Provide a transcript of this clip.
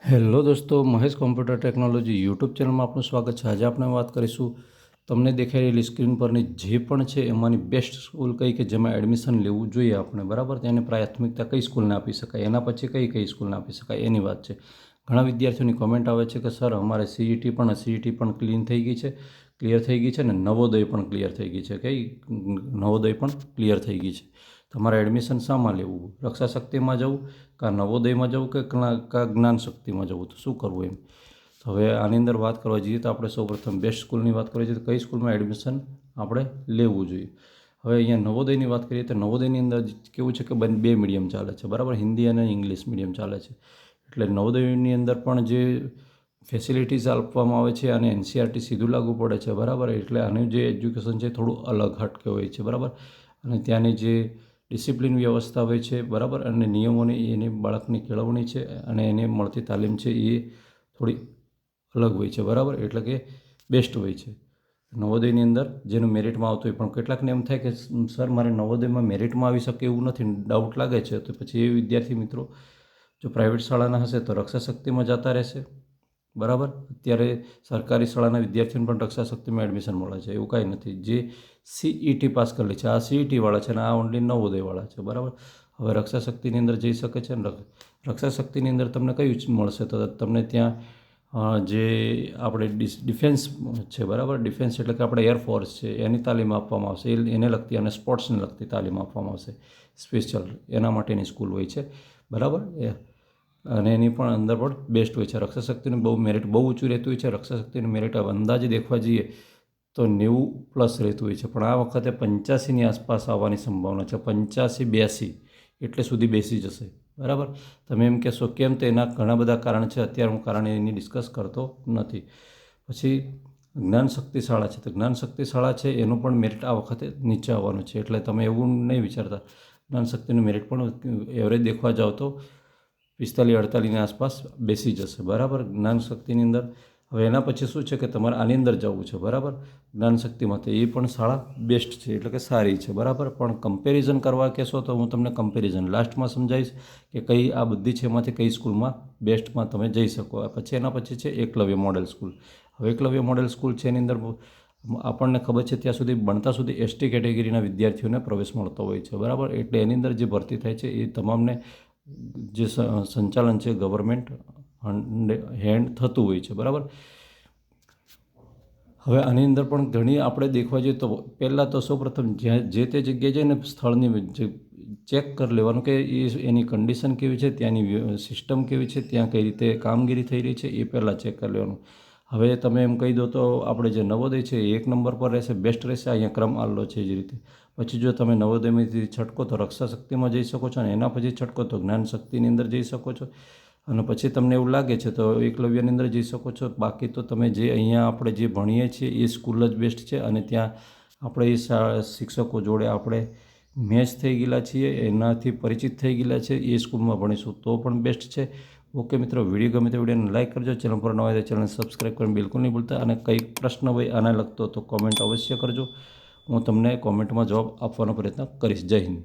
Hello દોસ્તો, Mahesh computer technology YouTube ચેનલમાં આપનું સ્વાગત છે। આજે આપણે વાત કરીશું તમને દેખાઈ રહેલી સ્ક્રીન પરની જે પણ છે એમાંની બેસ્ટ સ્કૂલ કઈ કે જેમાં એડમિશન લેવું જોઈએ આપણે, બરાબર। તેને પ્રાથમિકતા કઈ સ્કૂલને આપી શકાય, એના પછી કઈ કઈ સ્કૂલને આપી શકાય એની વાત છે। ઘણા વિદ્યાર્થીઓની કોમેન્ટ આવે છે કે સર અમારે સીઈટી પણ ક્લીન થઈ ગઈ છે, ક્લિયર થઈ ગઈ છે ને નવોદય પણ ક્લિયર થઈ ગઈ છે, નવોદય પણ ક્લિયર થઈ ગઈ છે। તમારે એડમિશન શામાં લેવું, રક્ષા શક્તિમાં જવું, કાં નવોદયમાં જવું કે જ્ઞાન શક્તિમાં જવું, તો શું કરવું એમ। તો હવે આની અંદર વાત કરવા જઈએ તો આપણે સૌપ્રથમ બેસ્ટ સ્કૂલની વાત કરીએ તો કઈ સ્કૂલમાં એડમિશન આપણે લેવું જોઈએ। હવે અહીંયા નવોદયની વાત કરીએ તો નવોદયની અંદર કેવું છે કે બે મીડિયમ ચાલે છે, બરાબર, હિન્દી અને ઇંગ્લિશ મીડિયમ ચાલે છે। એટલે નવોદયની અંદર પણ જે ફેસિલિટીઝ આપવામાં આવે છે અને એનસીઆરટી સીધું લાગુ પડે છે, બરાબર। એટલે આનું જે એજ્યુકેશન છે થોડું અલગ હટકે હોય છે, બરાબર। અને ત્યાંની જે ડિસિપ્લિન વ્યવસ્થા હોય છે, બરાબર, અને નિયમોની એની બાળકની કેળવણી છે અને એને મળતી તાલીમ છે એ થોડી અલગ હોય છે, બરાબર, એટલે કે બેસ્ટ હોય છે નવોદયની અંદર જેનું મેરિટમાં આવતું હોય। પણ કેટલાકને એમ થાય કે સર મારે નવોદયમાં મેરિટમાં આવી શકે એવું નથી, ડાઉટ લાગે છે, તો પછી એ વિદ્યાર્થી મિત્રો જો પ્રાઇવેટ શાળાના હશે તો રક્ષા શક્તિમાં જતા રહેશે, બરાબર। અત્યારે સરકારી શાળાના વિદ્યાર્થીઓને પણ રક્ષા શક્તિમાં એડમિશન મળે છે, એવું કાંઈ નથી। જે સીઈટી પાસ કરેલી છે, આ સીઈટીવાળા છે અને આ ઓનલી નવોદયવાળા છે, બરાબર। હવે રક્ષા શક્તિની અંદર જઈ શકે છે ને રક્ષા શક્તિની અંદર તમને કયું મળશે તો તમને ત્યાં જે આપણે ડિફેન્સ છે, બરાબર, ડિફેન્સ એટલે કે આપણે એરફોર્સ છે એની તાલીમ આપવામાં આવશે, એને લગતી અને સ્પોર્ટ્સને લગતી તાલીમ આપવામાં આવશે સ્પેશિયલ, એના માટેની સ્કૂલ હોય છે, બરાબર। અને એની પણ અંદર પણ બેસ્ટ હોય છે। રક્ષા શક્તિનું મેરિટ બહુ ઊંચું રહેતું હોય છે। રક્ષા શક્તિનું મેરિટ અંદાજે દેખવા જઈએ તો 90+ રહેતું હોય છે, પણ આ વખતે 85ની આસપાસ આવવાની સંભાવના છે। 85-82 એટલે સુધી બેસી જશે, બરાબર। તમે એમ કહેશો કેમ, તો એના ઘણા બધા કારણ છે, અત્યારે હું કારણ એની ડિસ્કસ કરતો નથી। પછી જ્ઞાન શક્તિ શાળા છે, તો જ્ઞાન શક્તિ શાળા છે એનું પણ મેરિટ આ વખતે નીચે આવવાનું છે, એટલે તમે એવું નહીં વિચારતા। જ્ઞાન શક્તિનું મેરિટ પણ એવરેજ દેખવા જાઓ તો 45-48ની આસપાસ બેસી જશે, બરાબર, જ્ઞાન શક્તિની અંદર। હવે એના પછી શું છે કે તમારે આની અંદર જવું છે, બરાબર, જ્ઞાન શક્તિમાં, તો એ પણ શાળા બેસ્ટ છે, એટલે કે સારી છે, બરાબર। પણ કમ્પેરિઝન કરવા કહેશો તો હું તમને કમ્પેરિઝન લાસ્ટમાં સમજાવીશ કે કઈ આ બધી છે એમાંથી કઈ સ્કૂલમાં બેસ્ટમાં તમે જઈ શકો। પછી એના પછી છે એકલવ્ય મોડેલ સ્કૂલ। હવે એકલવ્ય મોડેલ સ્કૂલ છે એની અંદર આપણને ખબર છે ત્યાં સુધી ભણતા સુધી એસટી કેટેગરીના વિદ્યાર્થીઓને પ્રવેશ મળતો હોય છે, બરાબર। એટલે એની અંદર જે ભરતી થાય છે એ તમામને જે સંચાલન છે ગવર્મેન્ટ હેન્ડ થતું હોય છે, બરાબર। હવે આની અંદર પણ ઘણી આપણે દેખવા જઈએ તો પહેલાં તો સૌપ્રથમ જ્યાં જે તે જગ્યાએ જઈને સ્થળની જે ચેક કરી લેવાનું કે એની કન્ડિશન કેવી છે, ત્યાંની સિસ્ટમ કેવી છે, ત્યાં કઈ રીતે કામગીરી થઈ રહી છે એ પહેલાં ચેક કરી લેવાનું। હવે તમે એમ કહી દો તો આપણે જે નવોદય છે એ 1 નંબર પર રહેશે, બેસ્ટ રહેશે, અહીંયા ક્રમ આવેલો છે એ જ રીતે। પછી જો તમે નવોદયમાંથી છટકો તો રક્ષા શક્તિમાં જઈ શકો છો અને એના પછી છટકો તો જ્ઞાન શક્તિની અંદર જઈ શકો છો, અને પછી તમને એવું લાગે છે તો એકલવ્યની અંદર જઈ શકો છો। બાકી તો તમે જે અહીંયા આપણે જે ભણીએ છીએ એ સ્કૂલ જ બેસ્ટ છે, અને ત્યાં આપણે એ શિક્ષકો જોડે આપણે મેચ થઈ ગયેલા છીએ, એનાથી પરિચિત થઈ ગયેલા છે, એ સ્કૂલમાં ભણીશું તો પણ બેસ્ટ છે। ઓકે મિત્રો, વિડીયો ગમે તો વિડીયોને લાઇક કરજો, ચેનલ પર નવા હોય તો ચેનલ સબસ્ક્રાઈબ કરવાનું બિલકુલ નહીં ભૂલતા, અને કંઈ પ્રશ્ન હોય આને લગતો તો કોમેન્ટ અવશ્ય કરજો, હું તમને કોમેન્ટમાં જવાબ આપવાનો પ્રયત્ન કરીશ। જય હિન્દ।